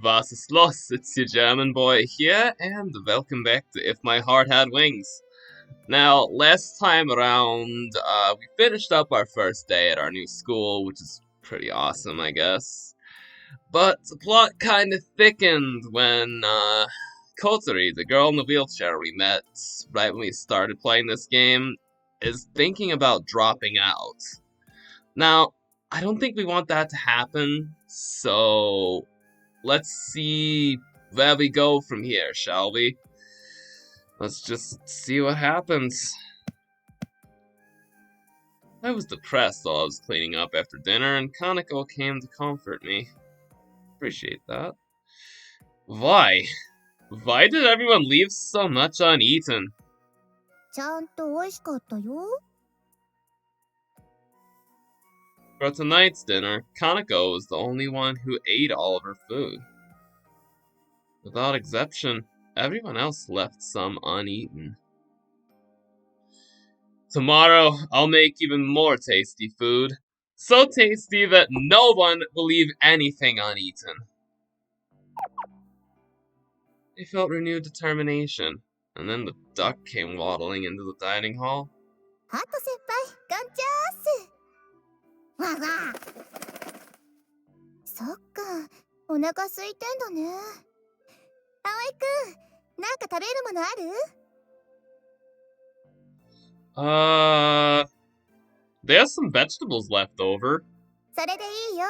Was ist los? It's your German boy here, and welcome back to If My Heart Had Wings. Now, last time around, we finished up our first day at our new school, which is pretty awesome, I guess. But the plot kinda thickened when, Kotori, the girl in the wheelchair we met right when we started playing this game, is thinking about dropping out. Now, I don't think we want that to happen, so let's see where we go from here, shall we? Let's just see what happens. I was depressed while I was cleaning up after dinner, and Kaneko came to comfort me. Appreciate that. Why? Why did everyone leave so much uneaten? ちゃんと美味しかったよ。 For tonight's dinner, Kaneko was the only one who ate all of her food. Without exception, everyone else left some uneaten. Tomorrow, I'll make even more tasty food. So tasty that no one will leave anything uneaten. I felt renewed determination, and then the duck came waddling into the dining hall. ハト先輩、ガンチャース。わわ。そっか、お腹空いてんだね。葵くん、なんか食べるものある？ There's some vegetables left over. それでいいよ。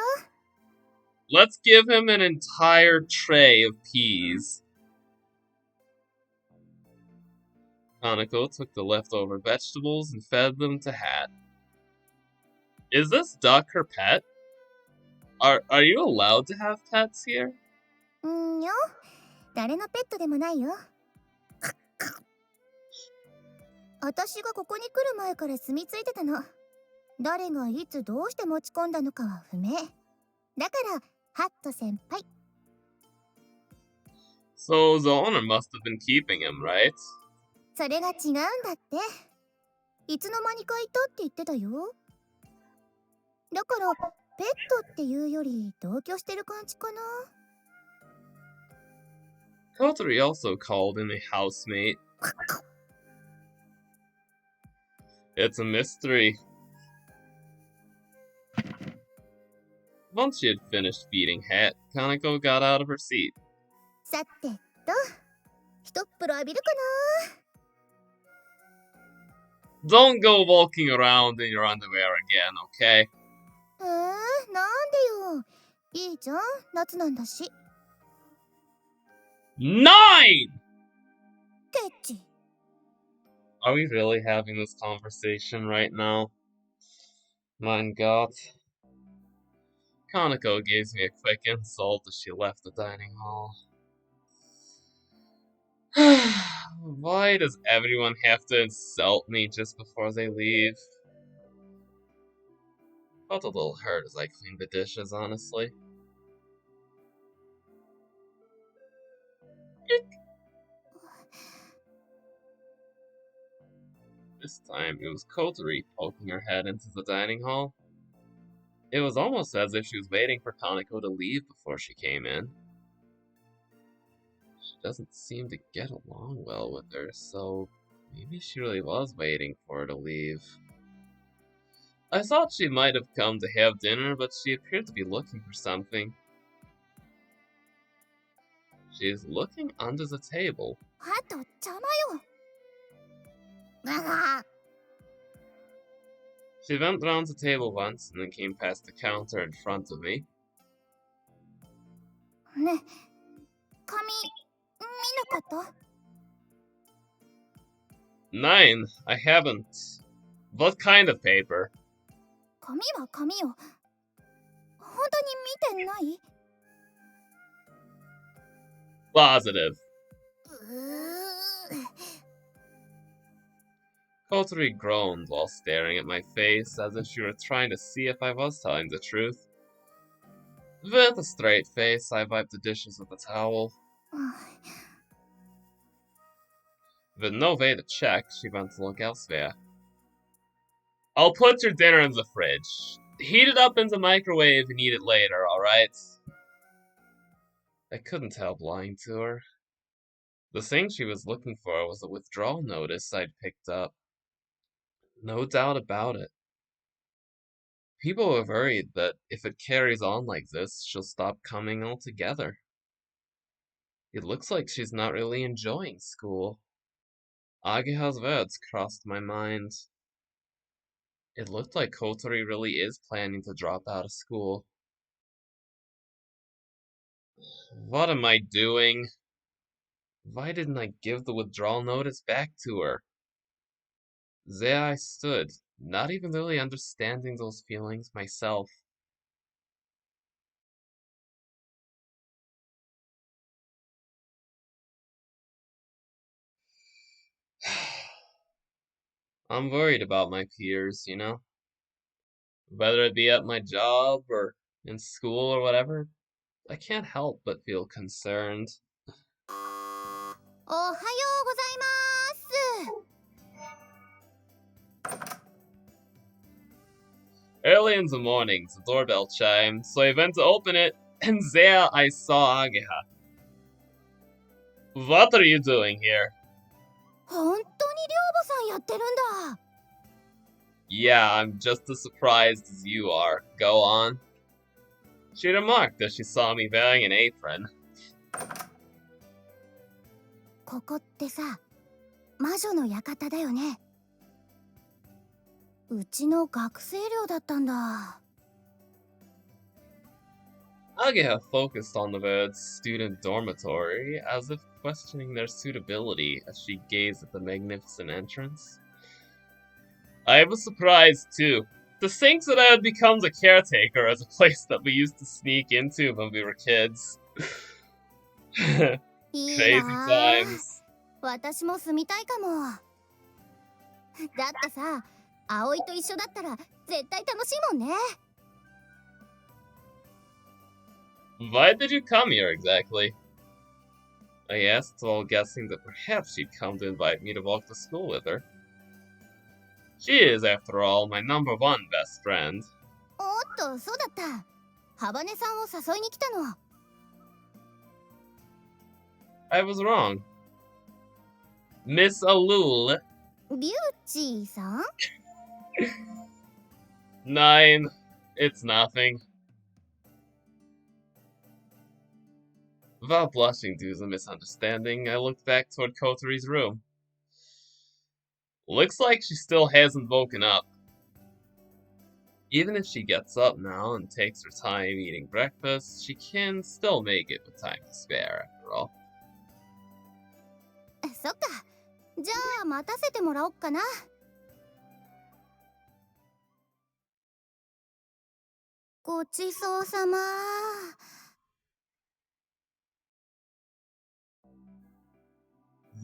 Let's give him an entire tray of peas. Kaneko took the leftover vegetables and fed them to Hat. Is this duck her pet? Are you allowed to have pets here? よ。誰のペットでもないよ。私がここに来る前から住み着いてたの。誰がいつどうして持ち込んだのかは不明。だから、ハット先輩。So the owner must have been keeping him, right? それが違うんだって。いつの間にかいたって言ってたよ。だから、ペットっていうより同居してる感じかな。Kotori also called in a housemate. It's a mystery. Once she had finished feeding Hat, Kaneko got out of her seat. さてと、一っ風呂浴びるかな。 Don't go walking around in your underwear again, okay? なんでよ。いいじゃん、夏なんだし。9! ケチ。 Are we really having this conversation right now? Mein Gott. Kaneko gave me a quick insult as she left the dining hall. Why does everyone have to insult me just before they leave? Felt a little hurt as I cleaned the dishes, honestly. This time, it was Kotori poking her head into the dining hall. It was almost as if she was waiting for Kaneko to leave before she came in. She doesn't seem to get along well with her, so maybe she really was waiting for her to leave. I thought she might have come to have dinner, but she appeared to be looking for something. She is looking under the table. ハト、邪魔よ。わわ。 She went round the table once and then came past the counter in front of me. ね、紙、見なかった？ 9, I haven't. What kind of paper? 紙は紙よ。本当に見てない？ Positive. Kotori groaned while staring at my face as if she were trying to see if I was telling the truth. With a straight face, I wiped the dishes with a towel. With no way to check, she went to look elsewhere. I'll put your dinner in the fridge. Heat it up in the microwave and eat it later, alright? I couldn't help lying to her. The thing she was looking for was a withdrawal notice I'd picked up. No doubt about it. People were worried that if it carries on like this, she'll stop coming altogether. It looks like she's not really enjoying school. Ageha's words crossed my mind. It looked like Kotori really is planning to drop out of school. What am I doing? Why didn't I give the withdrawal notice back to her? There I stood, not even really understanding those feelings myself. I'm worried about my peers, you know? Whether it be at my job or in school or whatever, I can't help but feel concerned. おはようございます。 Early in the morning, the doorbell chimed, so I went to open it, and there I saw Ageha. What are you doing here? 本当に寮母さんやってるんだ。 Yeah, I'm just as surprised as you are. Go on. She remarked as she saw me wearing an apron. ここってさ、魔女の館だよね。うちの学生寮だったんだ。 Ageha focused on the words student dormitory as if questioning their suitability as she gazed at the magnificent entrance. I was surprised too. To think that I had become the caretaker as a place that we used to sneak into when we were kids. いい Crazy なあ。 times. 私も住みたいかも。だってさ、葵と一緒だったら絶対楽しいもんね。 Why did you come here exactly? I asked while guessing that perhaps she'd come to invite me to walk to school with her. She is, after all, my number one best friend. おっと、そうだった。ハバネさんを誘いに来たの。 I was wrong. Miss Alul. ビューチーさん？ Nine. It's nothing. Without blushing due to the misunderstanding, I looked back toward Kotori's room. Looks like she still hasn't woken up. Even if she gets up now and takes her time eating breakfast, she can still make it with time to spare, after all. そっか。じゃあ待たせてもらおっかな。ごちそうさま。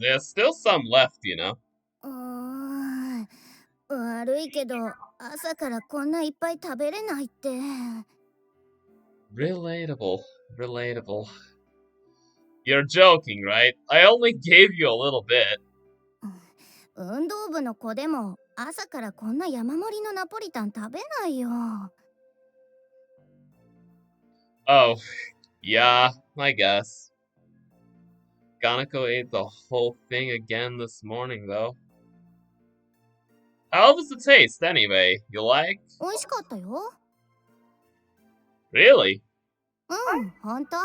There's still some left, you know. 悪いけど朝からこんないっぱい食べれないって。 Relatable. Relatable. You're joking, right? I only gave you a little bit. 運動部の子でも朝からこんな山盛りのナポリタン食べないよ。 Oh, yeah, I guess. Ganako ate the whole thing again this morning, though. How was the taste, anyway? You like? 美味しかったよ。 Really? うん、ほんと。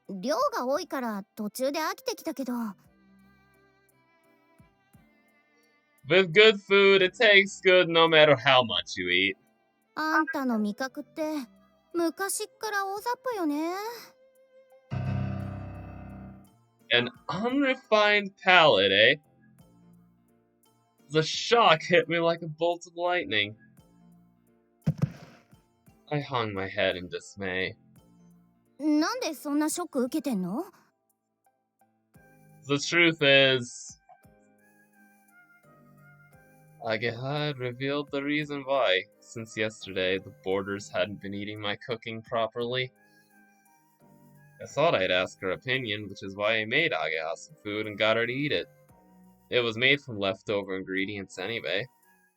量が多いから途中で飽きてきたけど。 With good food, it tastes good no matter how much you eat. あんたの味覚って昔っから大雑把よね。 An unrefined palate, eh? The shock hit me like a bolt of lightning. I hung my head in dismay. なんでそんなショック受けてんの？ The truth is, Ageha had revealed the reason why. Since yesterday, the boarders hadn't been eating my cooking properly. I thought I'd ask her opinion, which is why I made Ageha some food and got her to eat it. It was made from leftover ingredients anyway.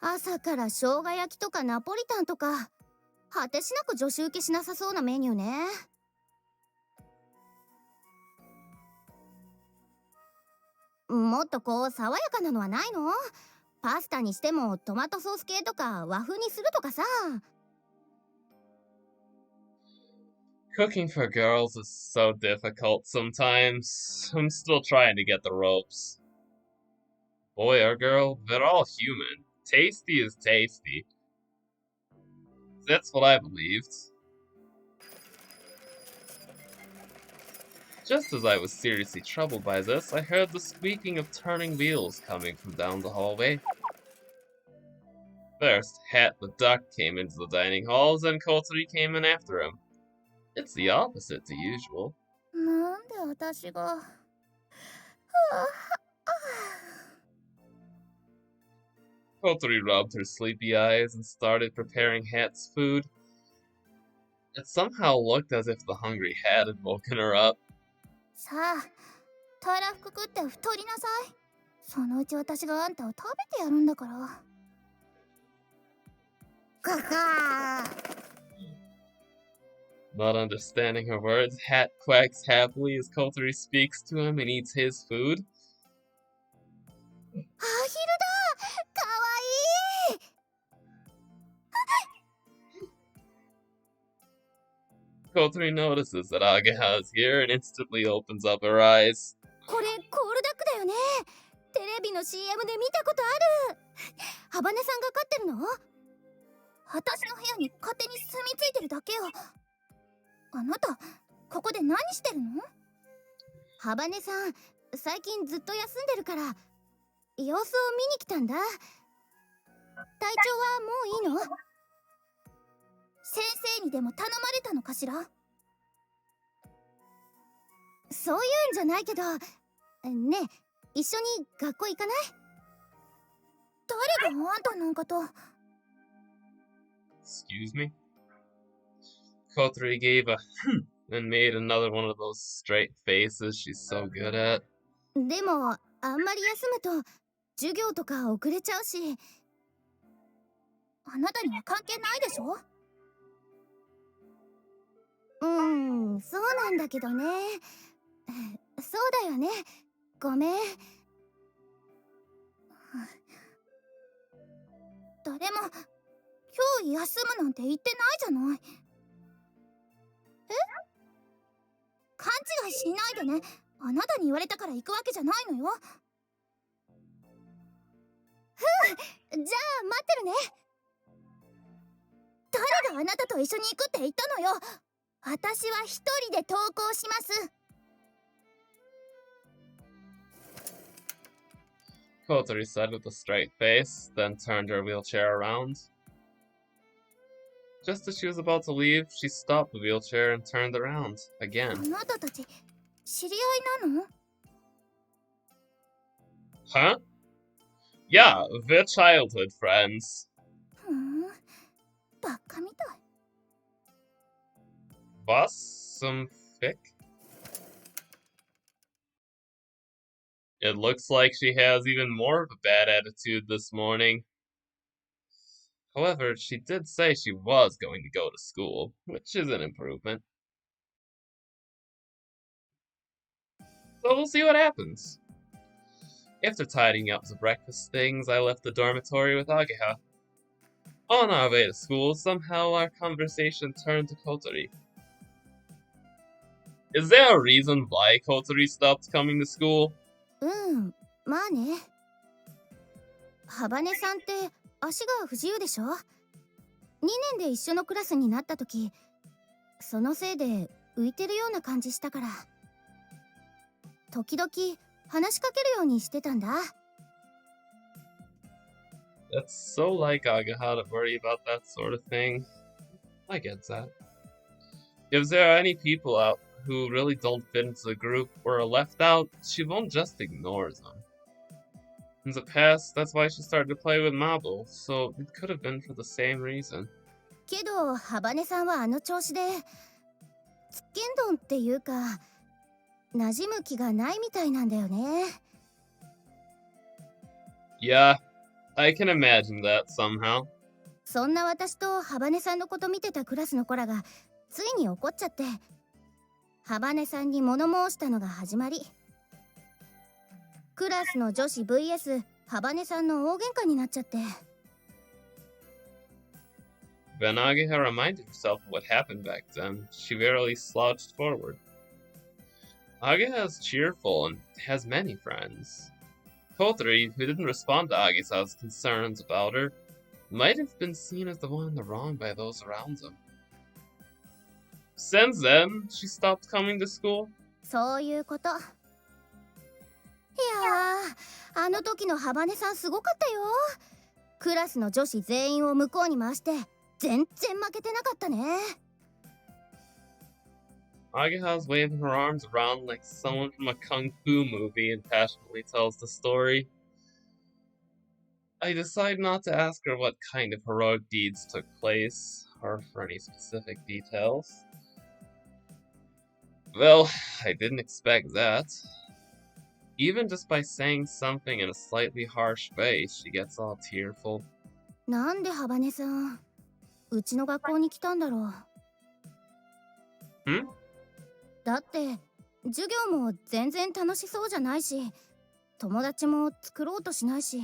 朝から生姜焼きとかナポリタンとか果てしなく女子受けしなさそうなメニューね。もっとこう爽やかなのはないの？パスタにしてもトマトソース系とか和風にするとかさ。Cooking for girls is so difficult sometimes. I'm still trying to get the ropes. Boy or girl, they're all human. Tasty is tasty. That's what I believed. Just as I was seriously troubled by this, I heard the squeaking of turning wheels coming from down the hallway. First, Hat the duck came into the dining halls, and Kotori came in after him. It's the opposite to usual. なんで私が。Kotori rubbed her sleepy eyes and started preparing Hat's food. It somehow looked as if the hungry Hat had woken her up. さあ、たらふく食って太りなさい。そのうち私があんたを食べてやるんだから。かかー。Not understanding her words, Hat quacks happily as Kotori speaks to him and eats his food. アヒルだ。かわいい。Kotori notices that Agaha is here and instantly opens up her eyes. これコールダックだよね。テレビの CM で見たことある。ハバネさんが飼ってるの？私の部屋に勝手に住み着いてるだけよ。あなた、ここで何してるの？ハバネさん、最近ずっと休んでるから、様子を見に来たんだ。体調はもういいの？先生にでも頼まれたのかしら？そういうんじゃないけど、ねえ、一緒に学校行かない？誰があんたなんかと。Excuse me? Kotori gave a and made another one of those straight faces she's so good at. でも、あんまり休むと、授業とか遅れちゃうし、あなたには関係ないでしょ？そうなんだけどね。そうだよね。ごめん。誰も今日休むなんて言ってないじゃない。え？勘違いしないでね。あなたに言われたから行くわけじゃないのよ。じゃあ待ってるね。誰があなたと一緒に行くって言ったのよ。私は一人で登校します。Kotori said with a straight face, then turned her wheelchair around. Just as she was about to leave, she stopped the wheelchair and turned around あ again. なたたち知り合いなの？ Huh? Yeah, we're childhood friends. ふん、バカみたい。Was some fic? It looks like she has even more of a bad attitude this morning. However, she did say she was going to go to school, which is an improvement. So we'll see what happens. After tidying up the breakfast things, I left the dormitory with Ageha. On our way to school, somehow our conversation turned to Kotori. Is there a reason why Kotori stopped coming to school? まあね。ハバネさんって足が不自由でしょ？ 2 年で一緒のクラスになった時、そのせいで浮いてるような感じしたから、時々話しかけるようにしてたんだ。That's so like Agaha to worry about that sort of thing. I get that. If there are any people out who really don't fit into the group or are left out, she won't just ignore them. In the past, that's why she started to play with Mabo, so it could have been for the same reason. けどハバネさんはあの調子でつっけんどんっていうか馴染む気がないみたいなんだよね。 Yeah, I can imagine that somehow. そんな私とハバネさんのこと見てたクラスの子らがついに怒っちゃって、ハバネさんに物申したのが始まり。クラスの女子 vs ハバネさんの大喧嘩になっちゃって。When Ageha reminded herself of what happened back then, she wearily slouched forward. Ageha is cheerful and has many friends. Kotori, who didn't respond to Agesa's concerns about her, might have been seen as the one in the wrong by those around him. Since then, she stopped coming to school. そういうこと。いやー、あの時のハバネさんすごかったよ。クラスの女子全員を向こうに回して全然負けてなかったね。Ageha's waving her arms around like someone from a kung fu movie and passionately tells the story. I decide not to ask her what kind of heroic deeds took place, or for any specific details. Well, I didn't expect that. Even just by saying something in a slightly harsh way, she gets all tearful. なんでハバネさん、うちの学校に来たんだろう。ん？だって授業も全然楽しそうじゃないし、友達も作ろうとしないし。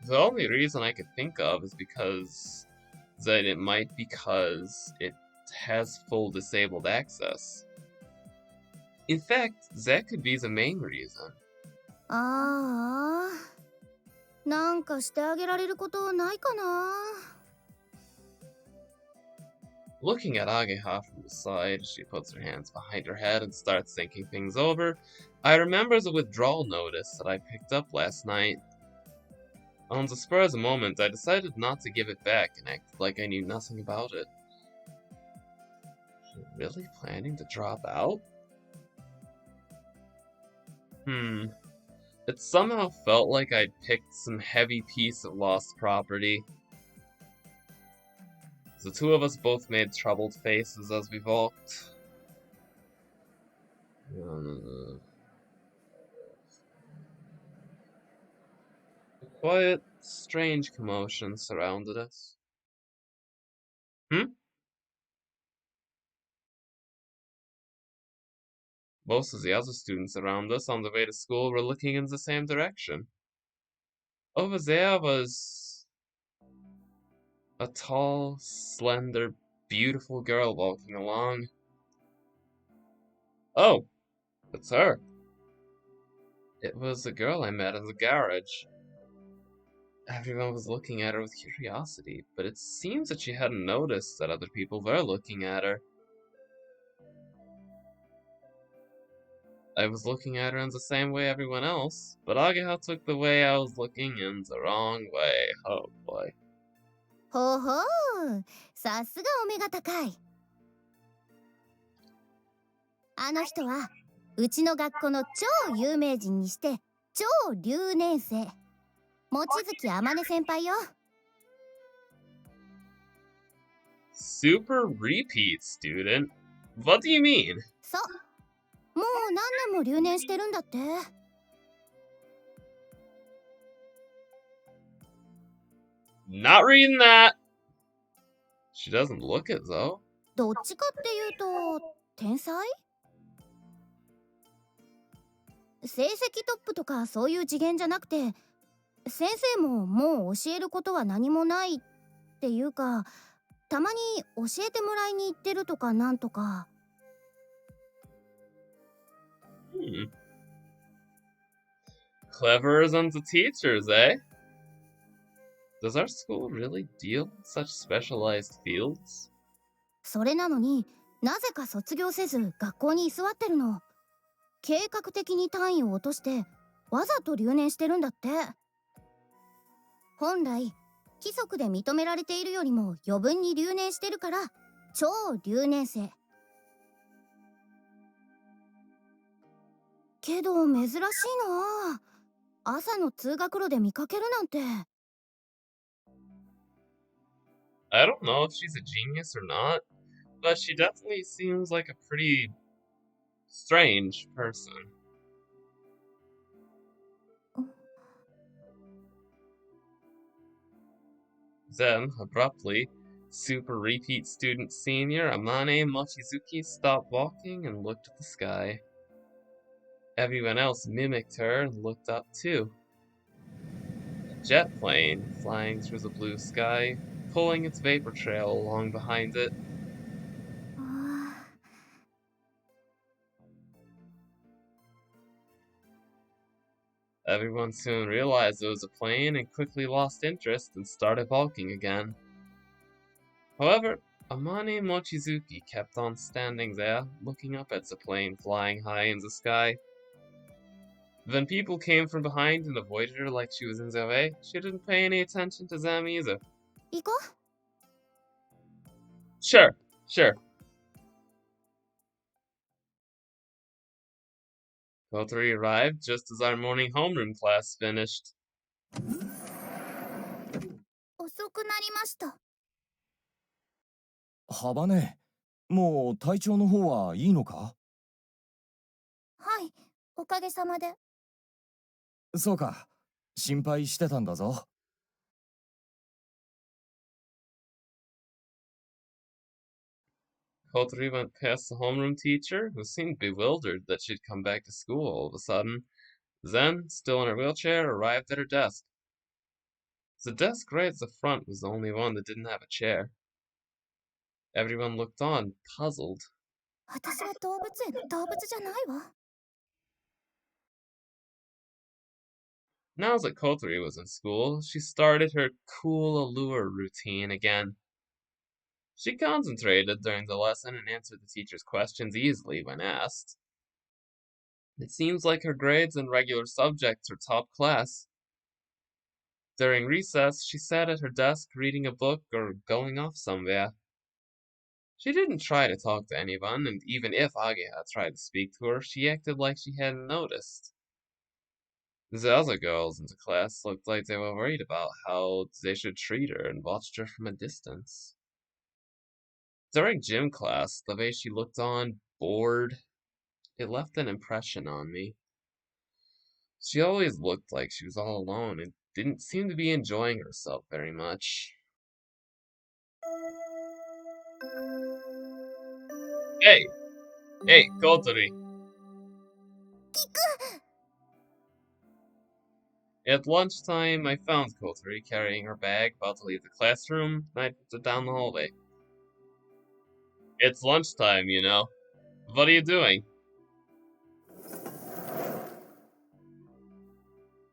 The only reason I could think of is because it might it has full disabled access. In fact, that could be the main reason. ああ、なんかしてあげられることないかな。Looking at Ageha from the side, she puts her hands behind her head and starts thinking things over. I remember the withdrawal notice that I picked up last night. On the spur of the moment, I decided not to give it back and acted like I knew nothing about it. She really planning to drop out? It somehow felt like I'd picked some heavy piece of lost property. The two of us both made troubled faces as we walked. A quiet, strange commotion surrounded us. Most of the other students around us on the way to school were looking in the same direction. Over there was a tall, slender, beautiful girl walking along. Oh, it's her. It was the girl I met in the garage. Everyone was looking at her with curiosity, but it seems that she hadn't noticed that other people were looking at her. I was looking at her in the same way everyone else, but Ageha took the way I was looking in the wrong way. Oh boy. ほほう、さすがお目が高い。あの人はうちの学校の超有名人にして超留年生、望月あまね先輩よ。Super repeat student? What do you mean? そう、もう何年も留年してるんだって。Not reading that! She doesn't look it though. どっちかっていうと天才？成績トップとかそういう次元じゃなくて、先生ももう教えることは何もないっていうか、たまに教えてもらいに行ってるとかなんとか。Clever isn't the teachers, eh? Does our school really deal in such specialized fields? それなのになぜか卒業せず学校に居座ってるの。計画的に単位を落としてわざと留年してるんだって。本来規則で認められているよりも余分に留年してるから超留年生。けど珍しいな。朝の通学路で見かけるなんて。I don't know if she's a genius or not, but she definitely seems like a pretty strange person. Then, abruptly, super repeat student senior Amane Mochizuki stopped walking and looked at the sky. Everyone else mimicked her and looked up too. A jet plane flying through the blue sky, pulling its vapor trail along behind it. Everyone soon realized it was a plane and quickly lost interest and started balking again. However, Amane Mochizuki kept on standing there, looking up at the plane flying high in the sky. When people came from behind and avoided her like she was in their way, she didn't pay any attention to them either. 行こう。 Sure, sure. Kotori arrived just as our morning homeroom class finished. 遅くなりました。幅ね、もう体調の方はいいのか？はい、おかげさまで。そうか、心配してたんだぞ。Kotori went past the homeroom teacher, who seemed bewildered that she'd come back to school all of a sudden. Then, still in her wheelchair, arrived at her desk. The desk right at the front was the only one that didn't have a chair. Everyone looked on, puzzled. 私は動物園の動物じゃないわ。Now that Kotori was in school, she started her cool allure routine again. She concentrated during the lesson and answered the teacher's questions easily when asked. It seems like her grades in regular subjects were top class. During recess, she sat at her desk reading a book or going off somewhere. She didn't try to talk to anyone, and even if Ageha tried to speak to her, she acted like she hadn't noticed. The other girls in the class looked like they were worried about how they should treat her and watched her from a distance. During gym class, the way she looked on, bored, it left an impression on me. She always looked like she was all alone and didn't seem to be enjoying herself very much. Hey! Hey, Kotori! At lunchtime, I found Kotori carrying her bag, about to leave the classroom, and I put it down the hallway. It's lunchtime, you know. What are you doing?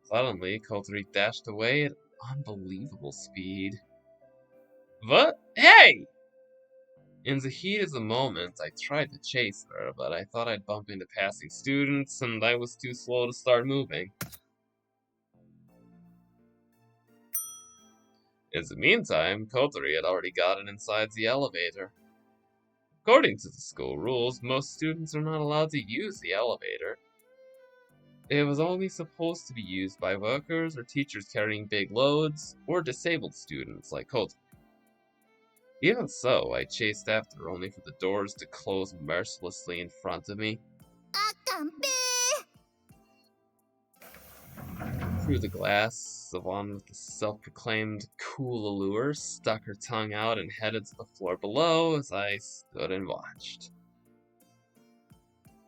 Suddenly, Kotori dashed away at unbelievable speed. What? Hey! In the heat of the moment, I tried to chase her, but I thought I'd bump into passing students, and I was too slow to start moving. In the meantime, Kotori had already gotten inside the elevator. According to the school rules, most students are not allowed to use the elevator. It was only supposed to be used by workers or teachers carrying big loads, or disabled students like Kotori. Even so, I chased after her only for the doors to close mercilessly in front of me. あかんぺー。 Through the glass, the one with the self-proclaimed cool allure stuck her tongue out and headed to the floor below as I stood and watched.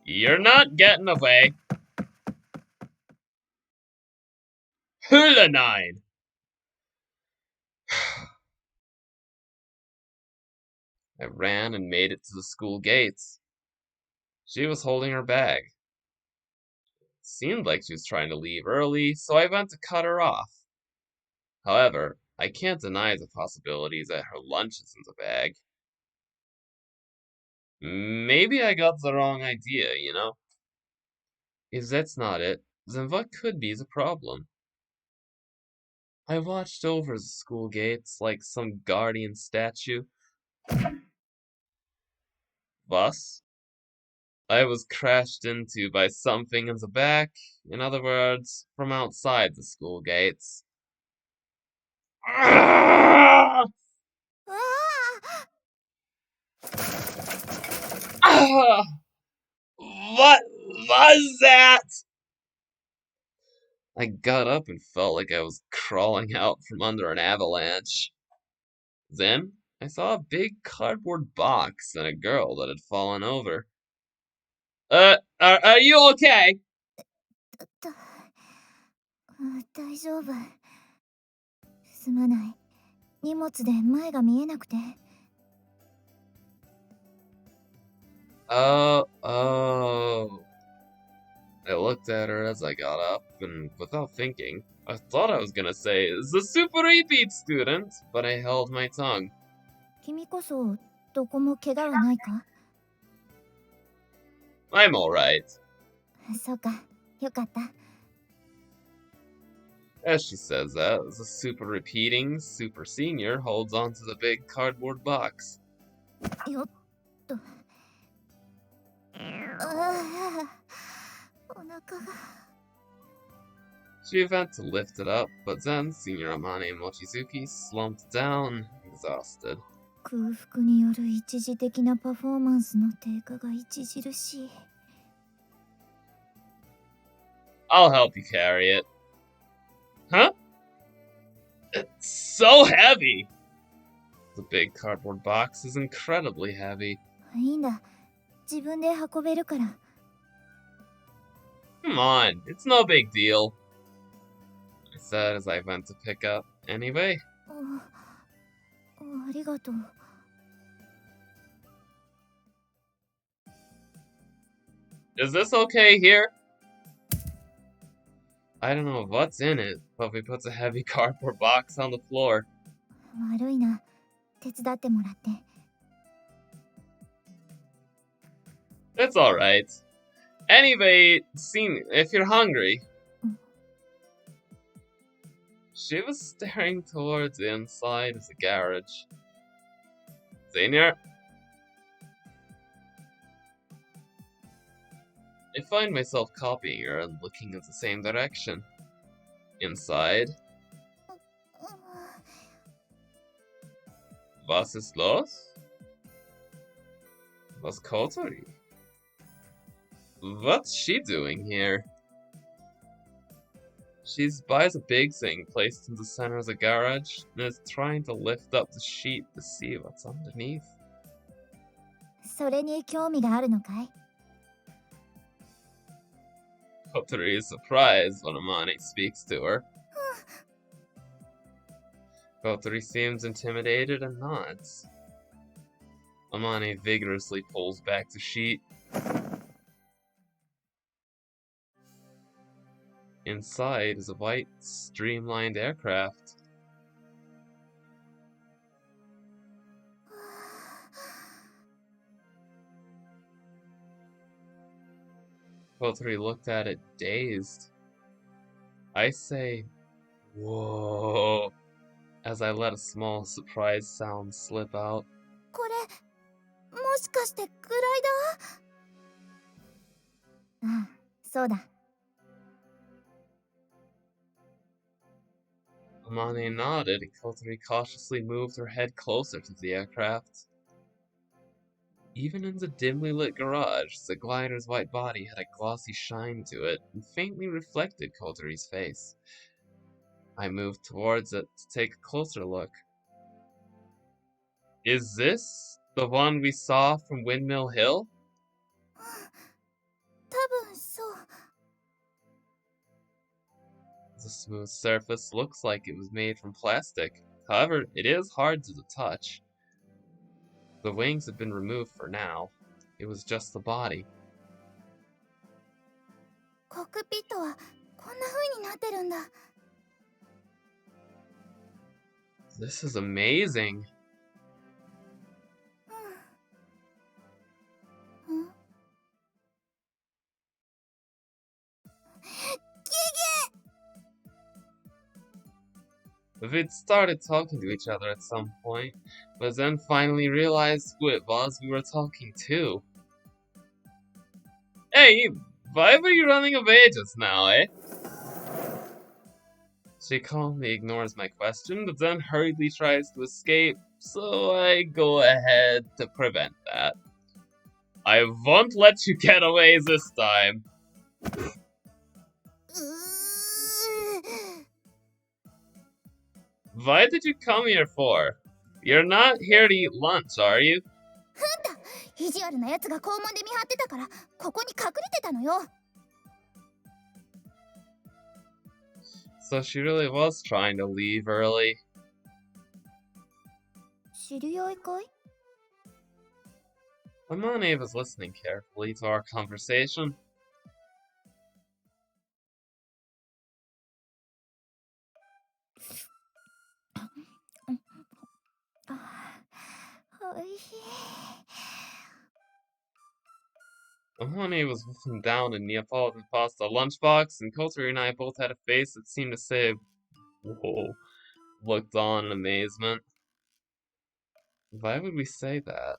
You're not getting away! Hula 9! I ran and made it to the school gates. She was holding her bag. It seemed like she was trying to leave early, so I went to cut her off. However, I can't deny the possibility that her lunch is in the bag. Maybe I got the wrong idea, you know? If that's not it, then what could be the problem? I watched over the school gates like some guardian statue. Thus, I was crashed into by something in the back, in other words, from outside the school gates. Ah! うわあ。 Ah! What was that? I got up and felt like I was crawling out from under an avalanche. Then, I saw a big cardboard box and a girl that had fallen over. Are you okay? 大丈夫。すまない。荷物で前が見えなくて。Oh. I looked at her as I got up, and without thinking, I thought I was gonna say, "The super repeat student," but I held my tongue. 君こそ、どこも怪我はないか？ I'm alright. そうか、よかった。As she says that, the super repeating super senior holds onto the big cardboard box. よっと。ああ、お腹が。She went to lift it up, but then Senior Amane Mochizuki slumped down, exhausted. 空腹による一時的なパフォーマンスの低下が著しい。I'll help you carry it. Huh? It's so heavy! The big cardboard box is incredibly heavy. いいんだ。自分で運べるから。Come on, it's no big deal. I said as I went to pick up. Anyway, ありがとう。is this okay here? I don't know what's in it, but we put a heavy cardboard box on the floor. 悪いな。手伝ってもらって。It's alright. Anyway, if you're hungry. She was staring towards the inside of the garage. Senior? I find myself copying her and looking in the same direction. Inside. Was ist los? Was Kotori? What's she doing here? She buys a big thing placed in the center of the garage and is trying to lift up the sheet to see what's underneath. それに興味があるのかい？ Kotori is surprised when Amane speaks to her. Kotori seems intimidated and nods. Amane vigorously pulls back the sheet. Inside is a white, streamlined aircraft. Kotori looked at it, dazed. I say, "Whoa," as I let a small surprise sound slip out. これ、もしかしてグライダー？ああ、そうだ。Amane nodded, and Kotori cautiously moved her head closer to the aircraft. Even in the dimly lit garage, the glider's white body had a glossy shine to it and faintly reflected Kotori's face. I moved towards it to take a closer look. Is this the one we saw from Windmill Hill? 多分そう。The smooth surface looks like it was made from plastic. However, it is hard to touch. The wings have been removed for now. It was just the body. コックピットはこんな風になってるんだ。This is amazing. うん。We'd started talking to each other at some point, but then finally realized who it was we were talking to. Hey, why were you running away just now, eh? She calmly ignores my question, but then hurriedly tries to escape, so I go ahead to prevent that. I won't let you get away this time. Why did you come here for? You're not here to eat lunch, are you? 意地悪なやつが校門で見張ってたから、ここに隠れてたのよ。So she really was trying to leave early. 知り合いかい？ Amane was listening carefully to our conversation. おいしい。 Amane was wolfing down a Neapolitan pasta lunchbox, and Kotori and I both had a face that seemed to say, "Whoa," looked on in amazement. Why would we say that?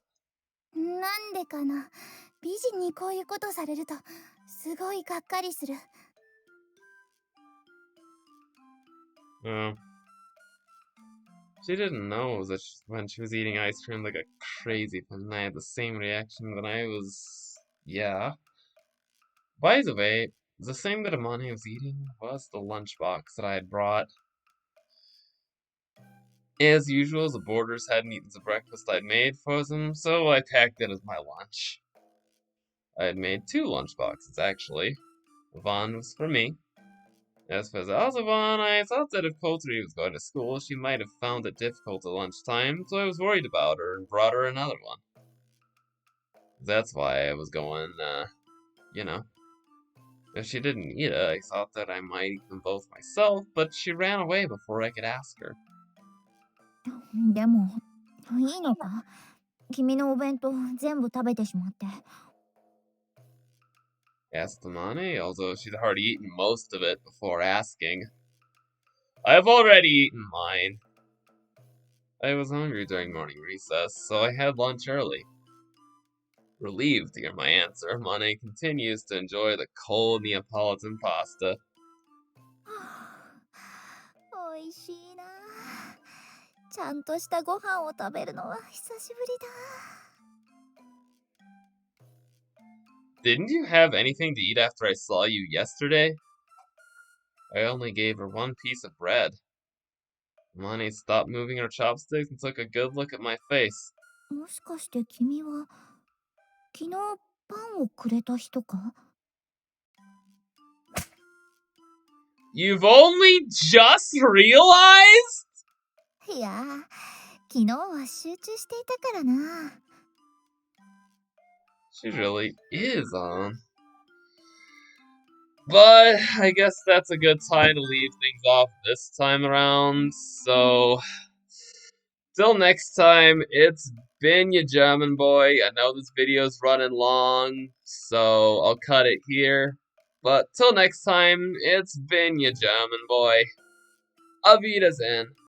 なんでかな。美人にこういうことされるとすごいがっかりする。She didn't know that when she was eating ice cream like a crazy person, I had the same reaction when I was... Yeah. By the way, the same that Amane was eating was the lunchbox that I had brought. As usual, the boarders hadn't eaten the breakfast I'd made for them, so I packed it as my lunch. I had made 2 lunchboxes, actually. One was for me. As for the other one, I thought that if Kotori was going to school, she might have found it difficult at lunchtime, so I was worried about her and brought her another one. That's why I was going, you know. If she didn't eat it, I thought that I might eat them both myself, but she ran away before I could ask her. でもいいのか？君のお弁当全部食べてしまって。Asked Amane, although she'd already eaten most of it before asking. I've already eaten mine. I was hungry during morning recess, so I had lunch early. Relieved to hear my answer, Amane continues to enjoy the cold Neapolitan pasta. おいしいな。ちゃんとしたご飯を食べるのは久しぶりだ。 Didn't you have anything to eat after I saw you yesterday? I only gave her 1 piece of bread. Amane stopped moving her chopsticks and took a good look at my face. もしかして君は昨日パンをくれた人か？ You've only just realized? いや、昨日は集中していたからな。 She really is on. But I guess that's a good time to leave things off this time around. So, till next time, it's been your German boy. I know this video's running long, so I'll cut it here. But till next time, it's been your German boy. Auf Wiedersehen.